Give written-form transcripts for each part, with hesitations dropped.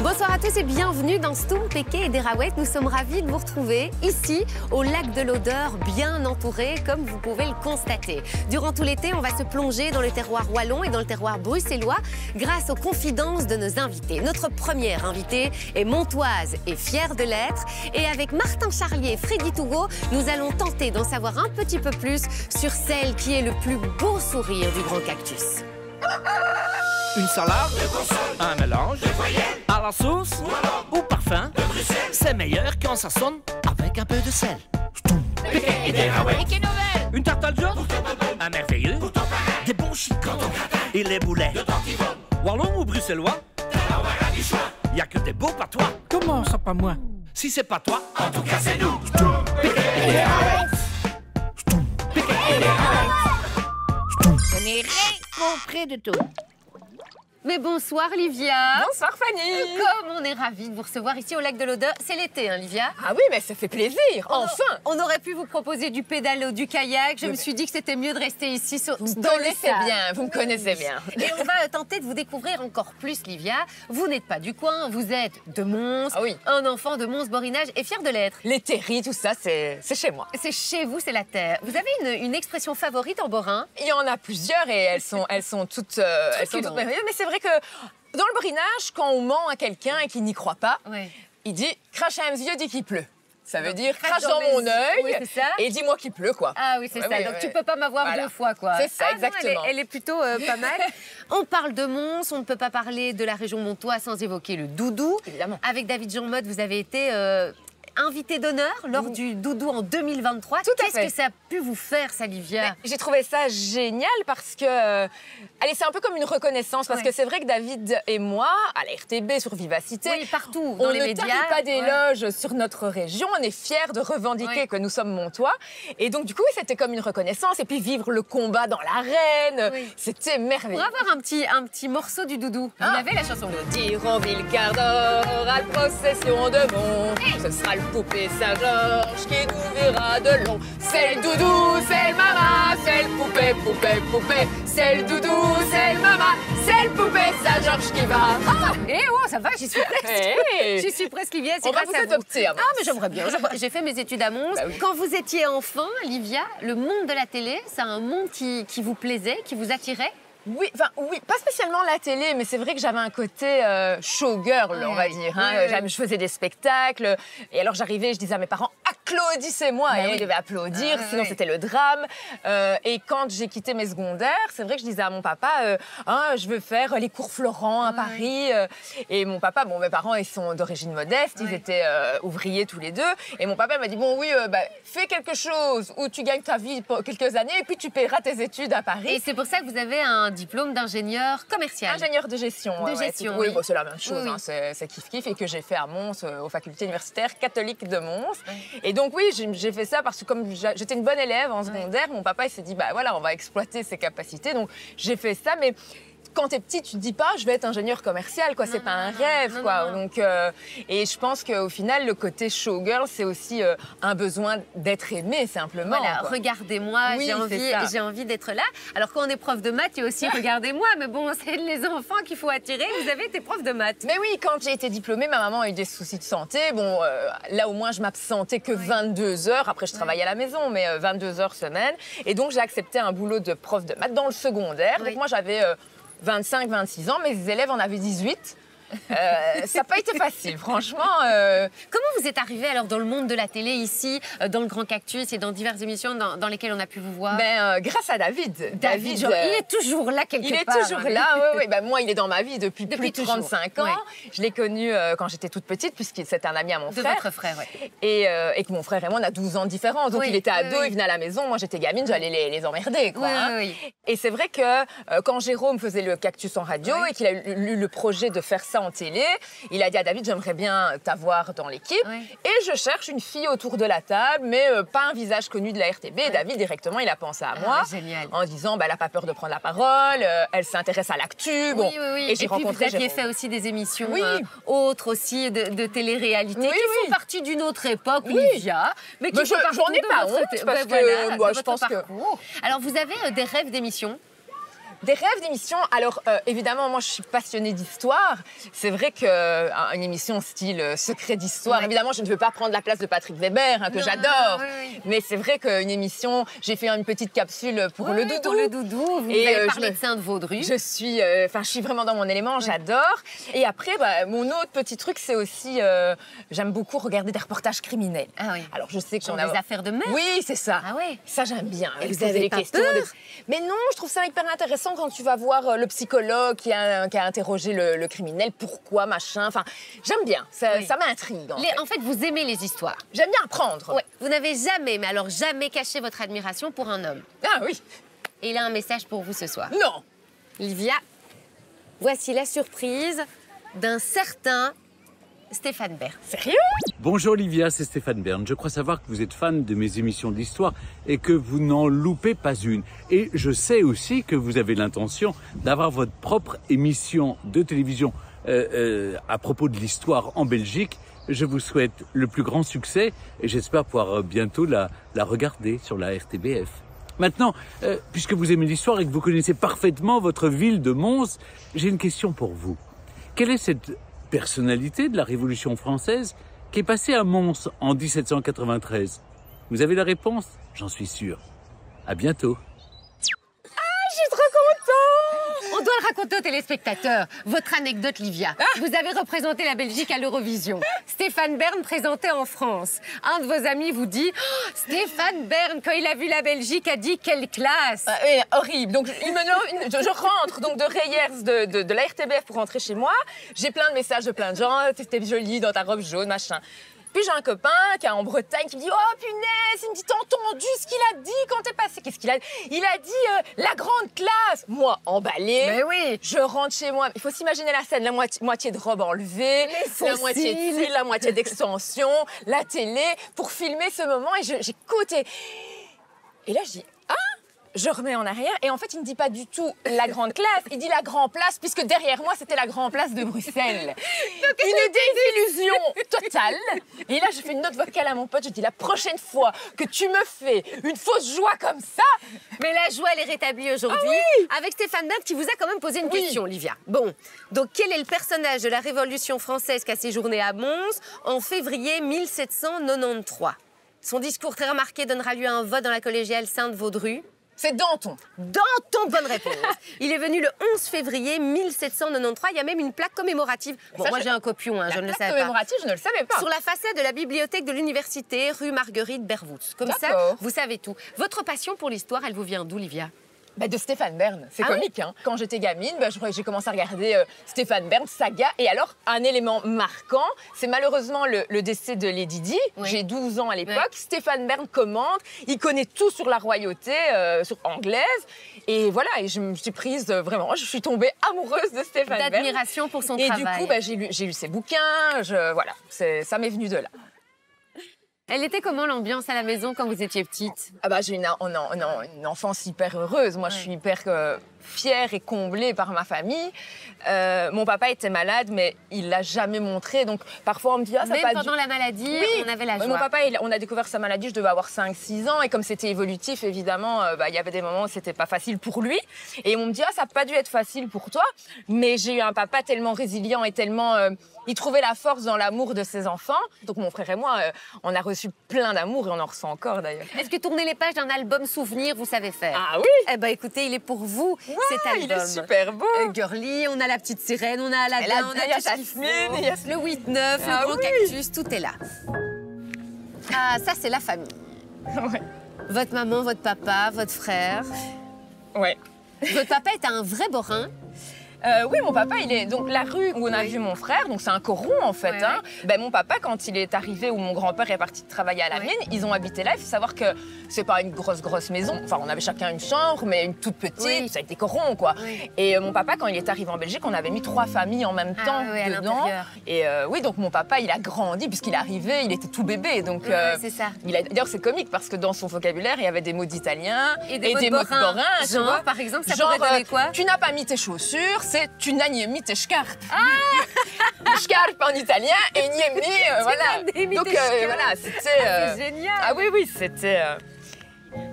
Bonsoir à tous et bienvenue dans Stoum, Péké et Dérawet. Nous sommes ravis de vous retrouver ici, au lac de l'Odeur, bien entouré, comme vous pouvez le constater. Durant tout l'été, on va se plonger dans le terroir wallon et dans le terroir bruxellois grâce aux confidences de nos invités. Notre première invitée est montoise et fière de l'être. Et avec Martin Charlier et Freddy Tougo, nous allons tenter d'en savoir un petit peu plus sur celle qui est le plus beau sourire du Grand Cactus. Une salade, un mélange, à la sauce ou parfum, c'est meilleur quand ça sonne avec un peu de sel. Une tarte al jaune, un merveilleux, des bons chicots et les boulets. Wallon ou bruxellois, y a que des beaux patois. Comment ça, pas moi? Si c'est pas toi, en tout cas c'est nous. Je n'ai rien compris de tout. Mais bonsoir Livia. Bonsoir Fanny. Comme on est ravis de vous recevoir ici au lac de l'Odeur. C'est l'été, hein Livia? Ah oui, mais ça fait plaisir, enfin. On aurait pu vous proposer du pédalo, du kayak. Je me suis dit que c'était mieux de rester ici Vous me dans le connaissez sable. bien, vous me connaissez bien. Et on va tenter de vous découvrir encore plus, Livia. Vous n'êtes pas du coin, vous êtes de Mons, Ah oui. un enfant de Mons-Borinage et fier de l'être. Les terris, tout ça, c'est chez moi. C'est chez vous, c'est la terre. Vous avez une expression favorite en borin? Il y en a plusieurs et elles sont toutes merveilleuses. Mais c'est vrai que dans le borinage, quand on ment à quelqu'un et qu'il n'y croit pas, Ouais. il dit « crache à mes yeux, dis qu'il pleut ». Ça veut dire « crache crache dans dans mes mon yeux. œil Oui, c'est ça. et dis-moi qu'il pleut », quoi. Ah oui, c'est Ouais, ça. oui, Donc ouais. tu peux pas m'avoir Voilà. deux fois, quoi. C'est ça, Ah non, exactement. elle est plutôt pas mal. On parle de Mons, on ne peut pas parler de la région montoise sans évoquer le doudou. Évidemment. Avec David Jean-Motte, vous avez été invité d'honneur lors du doudou en 2023. Tout à Qu'est-ce fait. que ça a pu vous faire, ça, Livia? J'ai trouvé ça génial parce que, allez, c'est un peu comme une reconnaissance parce Ouais. que c'est vrai que David et moi, à la RTB, sur Vivacité, Oui, partout, dans on les ne médias. tarit pas Ouais. d'éloges sur notre région. On est fiers de revendiquer Ouais. que nous sommes montois. Et donc, du coup, oui, c'était comme une reconnaissance. Et puis, vivre le combat dans l'arène, Oui. c'était merveilleux. Pour avoir un petit morceau du doudou. Vous avez la chanson? Nous dirons Villecardor à la procession de Mons. Ce sera le poupée Saint-Georges qui nous verra de long. C'est le doudou, c'est le mama, c'est le poupée, poupée, poupée. C'est le doudou, c'est le mama, c'est le poupée Saint-Georges qui va. Ah, Eh oh, ça va, j'y suis presque. hey. J'y suis presque, Livia. C'est On va grâce vous à vous. adopter à Mons. Ah, mais j'aimerais bien. J'ai fait mes études à Mons. Bah oui. Quand vous étiez enfant, Livia, le monde de la télé, c'est un monde qui vous plaisait, qui vous attirait? Oui, pas spécialement la télé, mais c'est vrai que j'avais un côté showgirl, on va Ouais. dire. Hein. Ouais, ouais. Je faisais des spectacles, et alors j'arrivais, je disais à mes parents, applaudissez-moi, et oui. ils devaient applaudir, Ah, sinon ouais. c'était le drame. Et quand j'ai quitté mes secondaires, c'est vrai que je disais à mon papa, ah, je veux faire les cours Florent à Paris. Et mon papa, bon, mes parents, ils sont d'origine modeste, ils Ouais. étaient ouvriers tous les deux, et mon papa m'a dit, bon, oui, fais quelque chose où tu gagnes ta vie pour quelques années, et puis tu paieras tes études à Paris. Et c'est pour ça que vous avez un diplôme d'ingénieur commercial. Ingénieur de gestion. De ouais, gestion, oui, oui. bon, c'est la même chose, Oui, oui. hein, c'est kiff-kiff et que j'ai fait à Mons, aux facultés universitaires catholiques de Mons. Et donc oui, j'ai fait ça parce que comme j'étais une bonne élève en secondaire, mon papa il s'est dit, bah voilà, on va exploiter ses capacités. Donc j'ai fait ça, mais quand t'es petit, tu te dis pas, je vais être ingénieur commercial, quoi. C'est pas un rêve, non, quoi. non, non. Donc, et je pense qu'au final, le côté showgirl, c'est aussi un besoin d'être aimé, simplement. Voilà, quoi. regardez-moi, Oui, j'ai c'est ça. envie d'être là. Alors quand on est prof de maths, il y a aussi regardez-moi, mais bon, c'est les enfants qu'il faut attirer. Vous avez été prof de maths. Mais oui, quand j'ai été diplômée, ma maman a eu des soucis de santé. Bon, là au moins, je m'absentais que 22 heures. Après, je travaillais à la maison, mais 22 heures semaine. Et donc, j'ai accepté un boulot de prof de maths dans le secondaire. Oui. Donc, moi, j'avais 25, 26 ans. Mes élèves en avaient 18. Ça n'a pas été facile, franchement. Comment vous êtes arrivé alors dans le monde de la télé ici, dans le Grand Cactus et dans diverses émissions dans lesquelles on a pu vous voir? Grâce à David. David, genre, il est toujours là quelque Il est part. toujours là, oui. Moi, il est dans ma vie depuis plus de toujours. 35 ans. Ouais. Je l'ai connu quand j'étais toute petite, puisque c'est un ami à mon De frère. votre frère, oui. Et que mon frère et moi, on a 12 ans de différence. Donc, Oui, il était oui, ado, oui. il venait à la maison. Moi, j'étais gamine, j'allais les emmerder, quoi. Oui, hein. oui, oui. Et c'est vrai que quand Jérôme faisait le Cactus en radio Oui. et qu'il a eu le projet de faire ça en télé, il a dit à David, j'aimerais bien t'avoir dans l'équipe. Oui. Et je cherche une fille autour de la table, mais pas un visage connu de la RTB. Et David, directement, il a pensé à moi. Génial. En disant, elle n'a pas peur de prendre la parole, elle s'intéresse à l'actu. Bon. Oui, oui, oui. Et j'ai puis vous rencontré aviez Jérôme. fait aussi des émissions Oui. autres aussi de télé-réalité Oui, qui oui. font partie d'une autre époque, Oui. Livia, mais qui Mais font j'en partie ai de pas votre honte, parce ben que voilà, moi, de je votre pense que- parcours. Alors vous avez des rêves d'émissions? Des rêves d'émission. Alors, évidemment, moi, je suis passionnée d'histoire. C'est vrai qu'une émission style Secret d'histoire, évidemment, je ne veux pas prendre la place de Patrick Weber, hein, que j'adore. Oui. Mais c'est vrai qu'une émission, j'ai fait une petite capsule pour le doudou. Pour le doudou, vous avez parlé de Sainte-Vaudrue. Je suis vraiment dans mon élément, j'adore. Et après, mon autre petit truc, c'est aussi, j'aime beaucoup regarder des reportages criminels. Ah oui. Alors, je sais que Sur des affaires de meurtre. Oui, c'est ça. Ah ouais. Ça, j'aime bien. Et vous avez pas peur? Mais non, je trouve ça hyper intéressant quand tu vas voir le psychologue qui a interrogé le criminel, pourquoi, machin. Enfin, j'aime bien, ça m'intrigue. En fait, vous aimez les histoires. J'aime bien apprendre. Ouais. Vous n'avez jamais, mais alors jamais caché votre admiration pour un homme. Ah oui. Et il a un message pour vous ce soir. Non. Livia, voici la surprise d'un certain Stéphane Bern. Sérieux? Bonjour Olivia, c'est Stéphane Bern. Je crois savoir que vous êtes fan de mes émissions d'histoire et que vous n'en loupez pas une. Et je sais aussi que vous avez l'intention d'avoir votre propre émission de télévision à propos de l'histoire en Belgique. Je vous souhaite le plus grand succès et j'espère pouvoir bientôt la regarder sur la RTBF. Maintenant, puisque vous aimez l'histoire et que vous connaissez parfaitement votre ville de Mons, j'ai une question pour vous. Quelle est cette personnalité de la Révolution française qui est passée à Mons en 1793? Vous avez la réponse? J'en suis sûr. À bientôt. Je suis trop contente! On doit le raconter aux téléspectateurs. Votre anecdote, Livia. Vous avez représenté la Belgique à l'Eurovision. Stéphane Bern présentait en France. Un de vos amis vous dit Stéphane Bern, quand il a vu la Belgique, a dit quelle classe. Horrible. Donc, je rentre donc de Reyers de la RTBF pour rentrer chez moi. J'ai plein de messages de plein de gens. T'étais jolie dans ta robe jaune, machin. Puis j'ai un copain qui est en Bretagne qui me dit « Oh punaise, il me dit, t'as entendu ce qu'il a dit quand t'es passé ?» Qu'est-ce qu'il a dit? Il a dit la grande classe. Moi, emballée, Mais oui. je rentre chez moi. Il faut s'imaginer la scène, la moitié de robe enlevée, la moitié de cils, la moitié d'extension, la télé, pour filmer ce moment. Et j'écoute et là, je dis « Ah !» Je remets en arrière et en fait, il ne dit pas du tout la grande classe, il dit la grande place, puisque derrière moi, c'était la grande place de Bruxelles. Une désillusion totale. Et là, je fais une note vocale à mon pote, je dis la prochaine fois que tu me fais une fausse joie comme ça. Mais la joie, elle est rétablie aujourd'hui avec Stéphane Bern qui vous a quand même posé une question, Livia. Bon, donc quel est le personnage de la Révolution française qui a séjourné à Mons en février 1793? Son discours très remarqué donnera lieu à un vote dans la collégiale Sainte-Vaudrue. C'est Danton. Danton, bonne réponse. Il est venu le 11 février 1793. Il y a même une plaque commémorative. Bon, moi j'ai un copion, je ne le savais pas. La plaque commémorative, je ne le savais pas. Sur la façade de la bibliothèque de l'université, rue Marguerite Bervoets. Comme ça, vous savez tout. Votre passion pour l'histoire, elle vous vient d'où, Livia? De Stéphane Bern, c'est comique. Hein. Quand j'étais gamine, j'ai commencé à regarder Stéphane Bern, saga. Et alors, un élément marquant, c'est malheureusement le décès de Lady Di. J'ai 12 ans à l'époque. Stéphane Bern commente, il connaît tout sur la royauté anglaise. Et voilà, et je me suis prise vraiment, je suis tombée amoureuse de Stéphane Bern. D'admiration pour son travail. Et du coup, j'ai lu ses bouquins, voilà, ça m'est venu de là. Elle était comment l'ambiance à la maison quand vous étiez petite? J'ai une enfance hyper heureuse. Moi, je suis hyper fière et comblée par ma famille. Mon papa était malade, mais il l'a jamais montré. Donc, parfois, on me dit ça même pas pendant la maladie, on avait la joie. Mon papa, on a découvert sa maladie, je devais avoir 5-6 ans. Et comme c'était évolutif, évidemment, il y avait des moments où c'était pas facile pour lui. Et on me dit ça n'a pas dû être facile pour toi. Mais j'ai eu un papa tellement résilient et tellement... il trouvait la force dans l'amour de ses enfants. Donc, mon frère et moi, on a reçu plein d'amour et on en ressent encore, d'ailleurs. Est-ce que tourner les pages d'un album souvenir, vous savez faire? Ah oui. Eh ben, écoutez, il est pour vous, cet album. Il est super beau. Girly, on a la petite sirène, on a Aladdin, on a Jasmine, le 8-9, le grand cactus, tout est là. Ah, ça, c'est la famille. Ouais. Votre maman, votre papa, votre frère. Ouais. Votre papa est un vrai borin. Oui, mon papa, il est donc la rue où on a vu mon frère, donc c'est un coron en fait. Ouais, hein. Mon papa, quand il est arrivé, où mon grand-père est parti travailler à la mine, ils ont habité là. Il faut savoir que c'est pas une grosse maison. Enfin, on avait chacun une chambre, mais une toute petite. Ça a été coron, quoi. Oui. Et mon papa, quand il est arrivé en Belgique, on avait mis 3 familles en même temps dedans. Et oui, donc mon papa, il a grandi puisqu'il est arrivé, il était tout bébé. Donc c'est ça. D'ailleurs, c'est comique parce que dans son vocabulaire, il y avait des mots d'italien et des mots de borin. Genre, par exemple, ça pourrait donner quoi? Tu n'as pas mis tes chaussures. C'est tu n'as nie mis tes scarpe. Scarpe en italien et niemi, voilà. Donc voilà, c'était. C'est génial. Ah oui, c'était.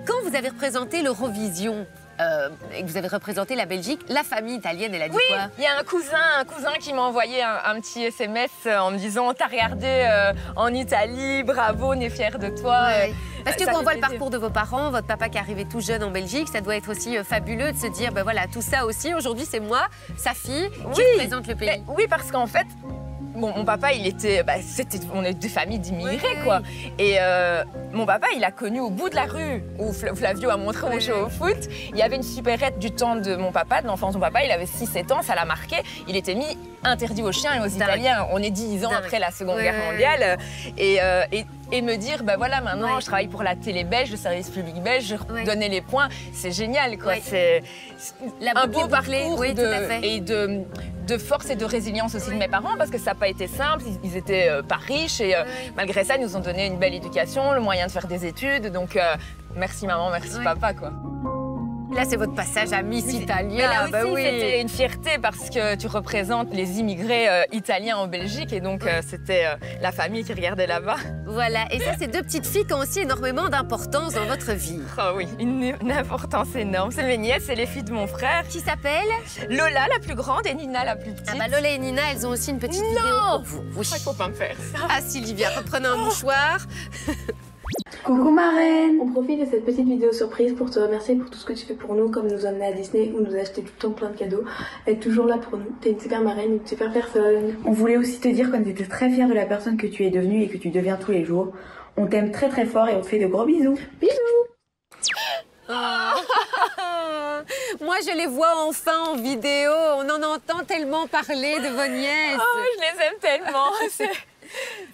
Quand vous avez représenté l'Eurovision, et que vous avez représenté la Belgique, la famille italienne, elle a dit Oui, quoi? il y a un cousin qui m'a envoyé un petit SMS en me disant « T'as regardé en Italie, bravo, on est fiers de toi. Ouais. Parce que Ça quand on fait voit le plaisir. parcours de vos parents, votre papa qui est arrivé tout jeune en Belgique, ça doit être aussi fabuleux de se dire, ben voilà, tout ça aussi, aujourd'hui c'est moi, sa fille, qui représente le pays. Mais oui, parce qu'en fait, bon, mon papa, il était, on est des familles d'immigrés, Oui. quoi. Et mon papa, il a connu au bout de la rue où Flavio a montré où on jouait au foot. Il y avait une supérette du temps de mon papa, de l'enfance de mon papa. Il avait 6-7 ans, ça l'a marqué. Il était mis interdit aux chiens et aux Italiens. On est 10 ans après la Seconde Guerre mondiale. Et me dire, ben voilà, maintenant, je travaille pour la télé belge, le service public belge, je donnais les points. C'est génial, quoi. C'est un beau parcours oui, tout à fait. et de force et de résilience aussi de mes parents, parce que ça n'a pas été simple. Ils étaient pas riches et malgré ça, ils nous ont donné une belle éducation, le moyen de faire des études. Donc, merci maman, merci papa, quoi. Là, c'est votre passage à Miss Italia. Mais là aussi, bah oui. c'était une fierté parce que tu représentes les immigrés italiens en Belgique et donc c'était la famille qui regardait là-bas. Voilà, et ça, ces deux petites filles qui ont aussi énormément d'importance dans votre vie. Oh oui, une importance énorme. C'est mes nièces et les filles de mon frère. Qui s'appellent? Lola, la plus grande, et Nina, la plus petite. Ah bah Lola et Nina, elles ont aussi une petite vidéo pour vous. Oui. Il faut pas me faire ça. Ah Sylvia, reprenez un mouchoir. Coucou marraine! On profite de cette petite vidéo surprise pour te remercier pour tout ce que tu fais pour nous, comme nous emmener à Disney ou nous acheter tout le temps plein de cadeaux. Être toujours là pour nous. T'es une super marraine, une super personne. On voulait aussi te dire qu'on était très fiers de la personne que tu es devenue et que tu deviens tous les jours. On t'aime très très fort et on te fait de gros bisous. Bisous! Moi, je les vois enfin en vidéo. On en entend tellement parler de vos nièces. Oh, je les aime tellement.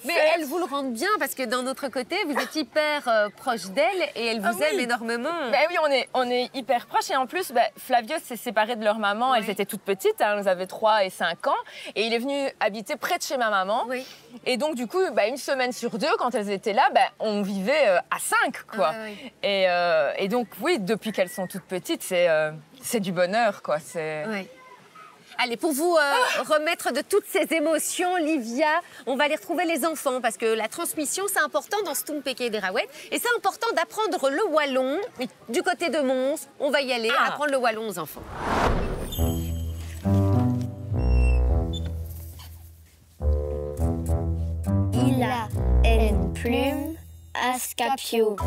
Mais elles vous le rendent bien parce que d'un autre côté, vous êtes hyper proche d'elles et elles vous aiment énormément. Ben oui, on est hyper proches et en plus, Flavio s'est séparé de leur maman. Elles étaient toutes petites, hein, elles avaient 3 et 5 ans. Et il est venu habiter près de chez ma maman. Oui. Et donc, du coup, une semaine sur 2, quand elles étaient là, on vivait à 5, quoi. Ah, oui. Et donc, oui, depuis qu'elles sont toutes petites, c'est du bonheur, quoi. Oui. Allez, pour vous remettre de toutes ces émotions, Livia, on va aller retrouver les enfants parce que la transmission, c'est important dans Stoom Péké des Raouettes. Et c'est important d'apprendre le wallon du côté de Mons. On va y aller, apprendre le wallon aux enfants. Il a une plume à Scapio.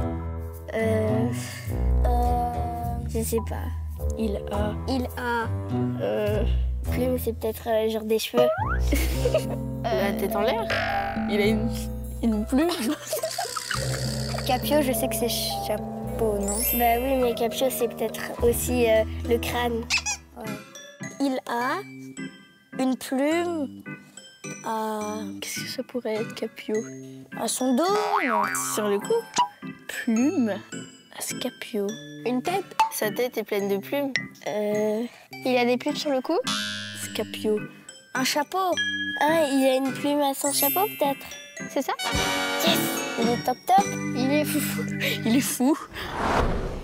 Je sais pas. Il a plume, c'est peut-être genre des cheveux. La tête en l'air. Il a une plume. Capio, je sais que c'est chapeau, non? Bah oui, mais Capio, c'est peut-être aussi le crâne. Ouais. Il a une plume à... Qu'est-ce que ça pourrait être, Capio? à son dos, non? Sur le cou? Plume à Scapio. Une tête? Sa tête est pleine de plumes. Il a des plumes sur le cou? Scapio. Un chapeau? Ah, il a une plume à son chapeau, peut-être? C'est ça? Yes! Il est top top. Il est fou. Il est fou.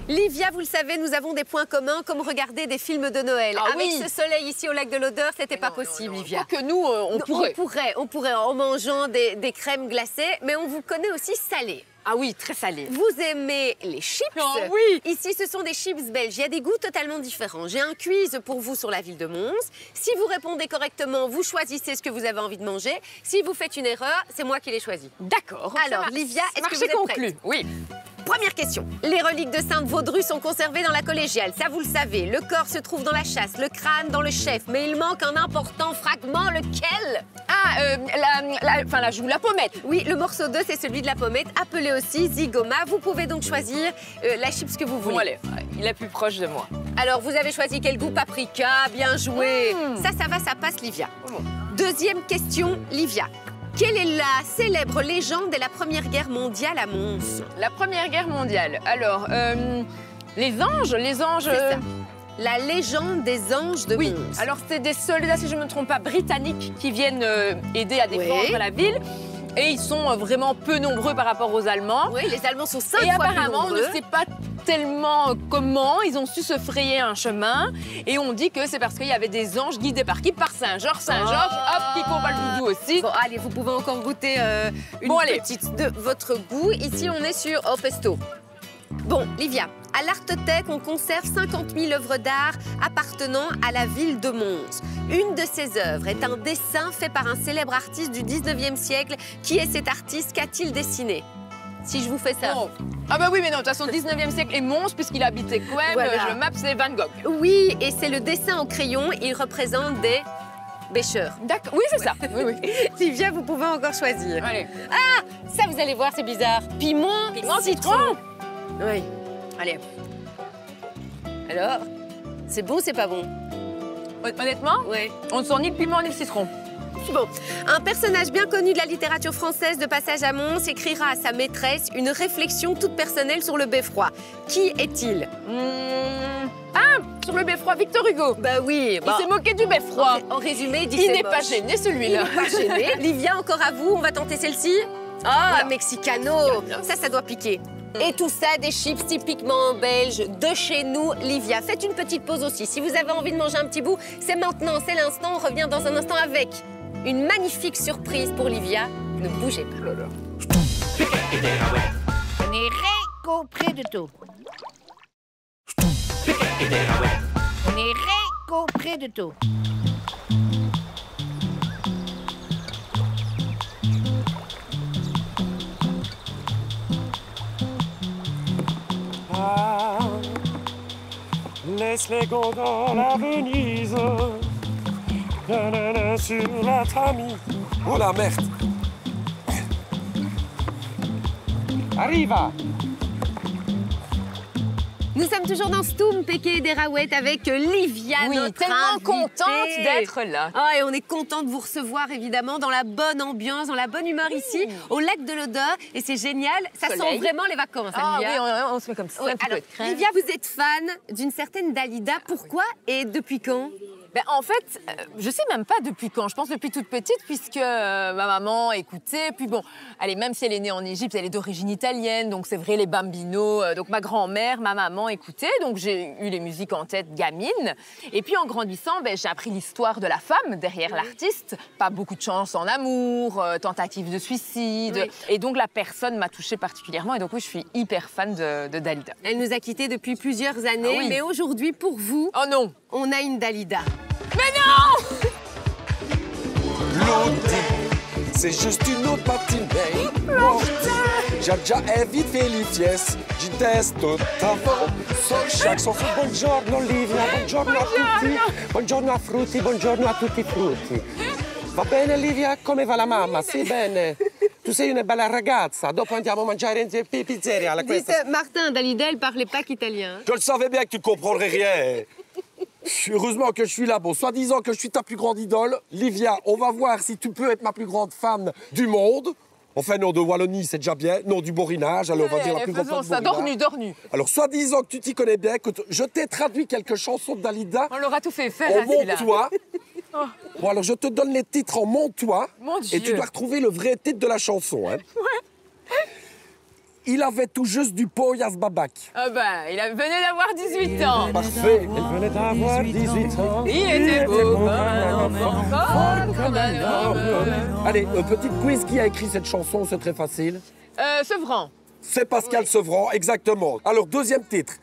Livia, vous le savez, nous avons des points communs comme regarder des films de Noël. Avec ce soleil ici au lac de l'Odeur, c'était pas possible, Livia. Que nous, on pourrait. On pourrait en mangeant des crèmes glacées, mais on vous connaît aussi salé. Ah oui, très salé. Vous aimez les chips? Oh oui! Ici, ce sont des chips belges. Il y a des goûts totalement différents. J'ai un quiz pour vous sur la ville de Mons. Si vous répondez correctement, vous choisissez ce que vous avez envie de manger. Si vous faites une erreur, c'est moi qui l'ai choisi. D'accord. Alors, Livia, est-ce que vous êtes conclu? prête? Oui. Première question. Les reliques de Sainte Vaudrue sont conservées dans la collégiale. Ça, vous le savez. Le corps se trouve dans la chasse, le crâne dans le chef. Mais il manque un important fragment. Lequel? La joue, la pommette. Oui, le morceau 2, c'est celui de la pommette, appelé aussi zygoma. Vous pouvez donc choisir la chips que vous voulez. Bon, allez, il est plus proche de moi. Alors, vous avez choisi quel goût? Paprika, bien joué. Ça va, ça passe, Livia. Deuxième question, Livia. Quelle est la célèbre légende de la Première Guerre mondiale à Mons? La Première Guerre mondiale. Alors, les anges. C'est ça. La légende des anges de Mons. Alors, c'est des soldats, si je ne me trompe pas, britanniques qui viennent aider à défendre la ville. Et ils sont vraiment peu nombreux par rapport aux Allemands. Oui, les Allemands sont 5 fois plus nombreux. Et apparemment, on ne sait pas tellement comment ils ont su se frayer un chemin. Et on dit que c'est parce qu'il y avait des anges guidés par qui? Par Saint-Georges. Saint-Georges, hop, qui combat le doudou aussi. Bon, allez, vous pouvez encore goûter une petite de votre goût. Ici, on est sur au pesto. Bon, Livia, à l'Artothèque, on conserve 50 000 œuvres d'art appartenant à la ville de Mons. Une de ces œuvres est un dessin fait par un célèbre artiste du 19e siècle. Qui est cet artiste? Qu'a-t-il dessiné? Si je vous fais ça. Oh. Ah bah oui, mais non, de toute façon, 19e siècle et Mons, puisqu'il habitait Couenne, Voilà. je map, c'est Van Gogh. Oui, et c'est le dessin au crayon. Il représente des bêcheurs. D'accord, oui, c'est ça. Oui, oui. Livia, vous pouvez encore choisir. Allez. Ah, ça, vous allez voir, c'est bizarre. Piment, citron. Oui. Allez. Alors, c'est bon ou c'est pas bon? Honnêtement, Oui. on ne sent ni le piment ni le citron. Bon, un personnage bien connu de la littérature française de passage à Mons écrira à sa maîtresse une réflexion toute personnelle sur le beffroi. Qui est-il? Ah, sur le beffroi, Victor Hugo. Bah oui. Il s'est moqué du beffroi. En résumé, il dit Il c'est n'est pas moche. gêné, celui-là. Il n'est pas gêné. Livia, encore à vous, on va tenter celle-ci. Ah, Voilà. Mexicano. Ça doit piquer. Et tout ça, des chips typiquement belges, de chez nous, Livia. Faites une petite pause aussi. Si vous avez envie de manger un petit bout, c'est maintenant, c'est l'instant. On revient dans un instant avec une magnifique surprise pour Livia. Ne bougez pas. On est récopré de tout. On est récopré de tout. Ah, laisse les gondoles à Venise, nanana, sur la Tamise. Oh la merde! Arriva! Nous sommes toujours dans Stoum, Péké et Déraouet avec Livia, Oui, notre tellement invitée. contente d'être là. Ah, et on est content de vous recevoir évidemment dans la bonne ambiance, dans la bonne humeur ici, au lac de l'Odeur. Et c'est génial, ça Soleil. sent vraiment les vacances, Ah oui, Livia. on se met comme ça. Ouais, un petit peu alors, de crème. Livia, vous êtes fan d'une certaine Dalida. Pourquoi et depuis quand? Ben, en fait, je sais même pas depuis quand. Je pense depuis toute petite, puisque ma maman écoutait. Puis bon, allez, même si elle est née en Égypte, elle est d'origine italienne. Donc c'est vrai, les bambinos. Donc ma grand-mère, ma maman écoutaient. Donc j'ai eu les musiques en tête gamine. Et puis en grandissant, ben, j'ai appris l'histoire de la femme derrière l'artiste. Pas beaucoup de chance en amour, tentative de suicide. Oui. Et donc la personne m'a touchée particulièrement. Et donc oui, je suis hyper fan de Dalida. Elle nous a quittés depuis plusieurs années, Ah oui. mais aujourd'hui, pour vous, Oh non! on a une Dalida. Mais non! L'Audi, c'est juste une autre matinée. J'ai déjà invité les pièces, j'y teste tout avant. Sur chaque chanson, buongiorno Livia, buongiorno a tutti, buongiorno a frutti, buongiorno a tutti i frutti. Va bene Livia? Come va la mamma? Sì, bene. Tu sei una bella ragazza, dopo andiamo a mangiare in pizzeria. alla Dites, questa. Martin, Dalida, elle parlait pas qu'italien. Je le savais bien que tu comprendrais rien. Heureusement que je suis là. Bon, soi-disant que je suis ta plus grande idole. Livia, on va voir si tu peux être ma plus grande fan du monde. Enfin, non, de Wallonie, c'est déjà bien. Non, du borinage. Alors, on va dire la plus grande fan Faisons du ça, borinage. dornu. Alors, soi-disant que tu t'y connais bien, écoute, je t'ai traduit quelques chansons de Dalida. On l'aura tout fait faire, En hein, celui-là. monte-toi. Bon, alors, je te donne les titres en monte-toi. Mon Et tu Dieu. dois retrouver le vrai titre de la chanson. Hein. Il avait tout juste du Poyas Babak. Ah ben, il venait d'avoir 18 ans. Parfait. Il venait d'avoir 18 ans. Il était beau comme un enfant, fort comme un homme. Allez, un petit quiz. Qui a écrit cette chanson? C'est très facile. Sevran. C'est Pascal Sevran, exactement. Alors, deuxième titre.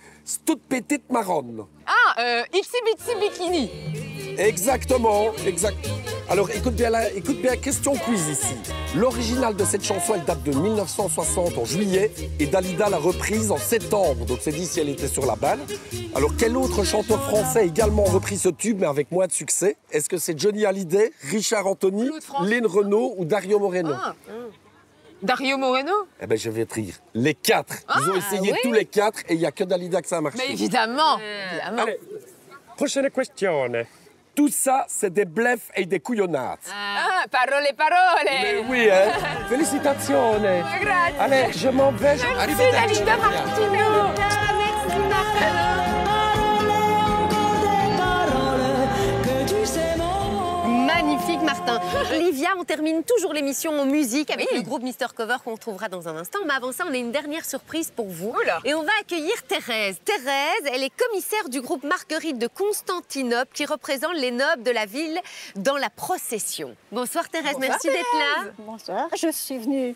Toute petite marronne. Ah, Itsy Bitsy Bikini. Exactement, exact. Alors, écoute bien, question quiz ici. L'original de cette chanson, elle date de 1960, en juillet, et Dalida l'a reprise en septembre. Donc, c'est dit si elle était sur la balle. Alors, quel autre chanteur français a également repris ce tube, mais avec moins de succès? Est-ce que c'est Johnny Hallyday, Richard Anthony, Claude François. Lynn Renaud ou Dario Moreno? Dario Moreno. Eh bien, je vais te rire. Les quatre. Ils ont essayé tous les quatre, et il n'y a que Dalida que ça a marché. Mais évidemment. Évidemment. Allez, prochaine question. Tout ça, c'est des bluffs et des couillonnades. Ah, parole. Mais oui, hein? Félicitations. Grazie. Allez, je m'en vais. Merci Dalida Martino. Magnifique, Martin. Livia, on termine toujours l'émission en musique avec le groupe Mister Cover qu'on retrouvera dans un instant. Mais avant ça, on a une dernière surprise pour vous. Oula. Et on va accueillir Thérèse. Thérèse, elle est commissaire du groupe Marguerite de Constantinople qui représente les nobles de la ville dans la procession. Bonsoir Thérèse, Bonsoir, merci d'être là. Bonsoir, je suis venue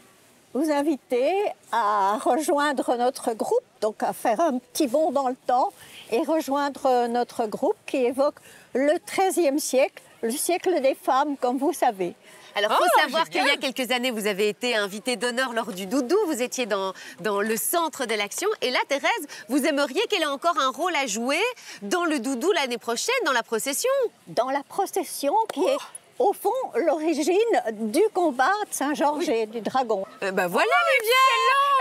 vous inviter à rejoindre notre groupe, donc à faire un petit bond dans le temps et rejoindre notre groupe qui évoque le XIIIe siècle, le siècle des femmes, comme vous savez. Alors, il faut savoir qu'il y a quelques années, vous avez été invitée d'honneur lors du Doudou. Vous étiez dans le centre de l'action. Et là, Thérèse, vous aimeriez qu'elle ait encore un rôle à jouer dans le Doudou l'année prochaine, dans la procession. Dans la procession qui est, au fond, l'origine du combat de Saint-Georges et du dragon. Ben voilà, Livia.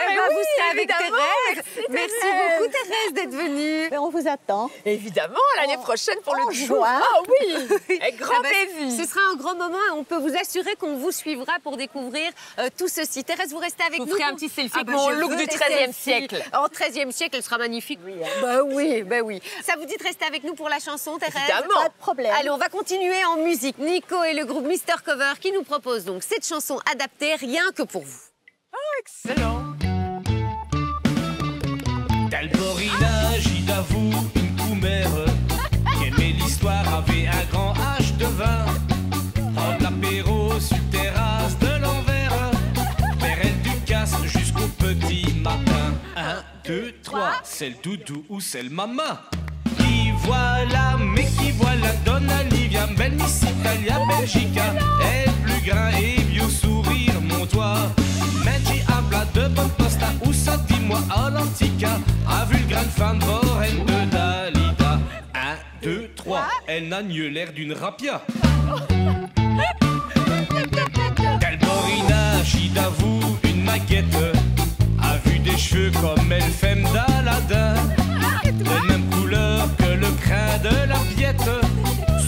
Vous serez avec Thérèse. Merci beaucoup, Thérèse, d'être venue. Mais on vous attend. Évidemment, l'année prochaine pour le Doudou. juin. Ah oui, avec grand plaisir. Ce sera un grand moment et on peut vous assurer qu'on vous suivra pour découvrir tout ceci. Thérèse, vous restez avec nous. Je vous ferai un petit selfie avec mon look du XIIIe siècle. En XIIIe siècle, elle sera magnifique. Oui, oui. Ça vous dit de rester avec nous pour la chanson, Thérèse? Évidemment. Pas de problème. Allez, on va continuer en musique. Nico et le groupe Mister Cover qui nous propose donc cette chanson adaptée rien que pour vous. Oh, excellent. Dalborina, Gidavou, une coumère qui aimait l'histoire, avait un grand H de vin. Prendre l'apéro sur terrasse de l'envers, vers elle du casse jusqu'au petit matin. 1, 2, 3, c'est le Doudou ou c'est le maman. Qui voilà, mais qui voilà, Donna Livia, belle Miss Italia, Belgica, elle plus grain et bio sourire, mon toit. Menji habla de bonne pasta, où ça dis-moi à l'antica, a vu le grain de femme bohème de Dalida. 1, 2, 3, elle n'a mieux l'air d'une rapia. Dalborina, Gidavou, une maquette, a vu des cheveux comme elle femme d'Aladin, de même couleur que le crin de la piète,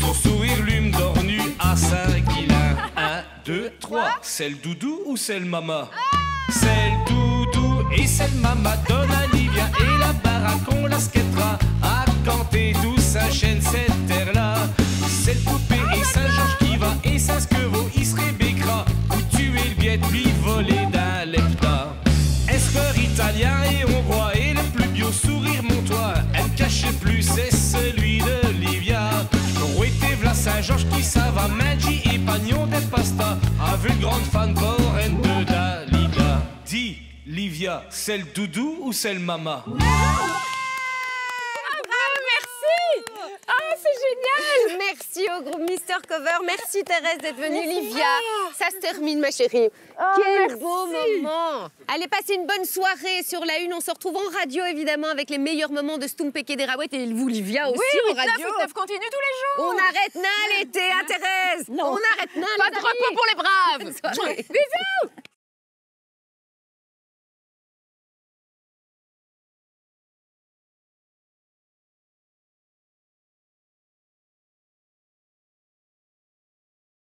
son sourire lume d'ornu à Saint-Guilain. 1, 2, 3, c'est le Doudou ou c'est le mama? C'est le Doudou et c'est le mama, Donna Livia et la baraque, on la skettera à canter d'où s'enchaîne cette terre-là. C'est le poupée et Saint-Georges qui va et Saint-Squevaux, il se rébécra ou tuer le biet, lui voler d'un lepta. Esqueur italien et hongrois et le plus bio sourire montois, elle ne cachait plus, c'est celui de Livia. Rouetté v'la Saint-Georges qui ça va, Menji et Pagnon des pasta, a vu une grande fan bohème de Dalida. Dis, Livia, c'est le Doudou ou c'est le mama? Génial! Merci au groupe Mister Cover. Merci Thérèse d'être venue. Livia, ça se termine ma chérie. Quel beau moment! Allez, passez une bonne soirée sur la Une. On se retrouve en radio évidemment avec les meilleurs moments de Stoum Péké des Raouettes et vous Livia aussi en radio. 9 continue tous les jours. On arrête l'été, hein Thérèse? Non. On arrête Pas de repos pour les braves. Bonne soirée. Bisous.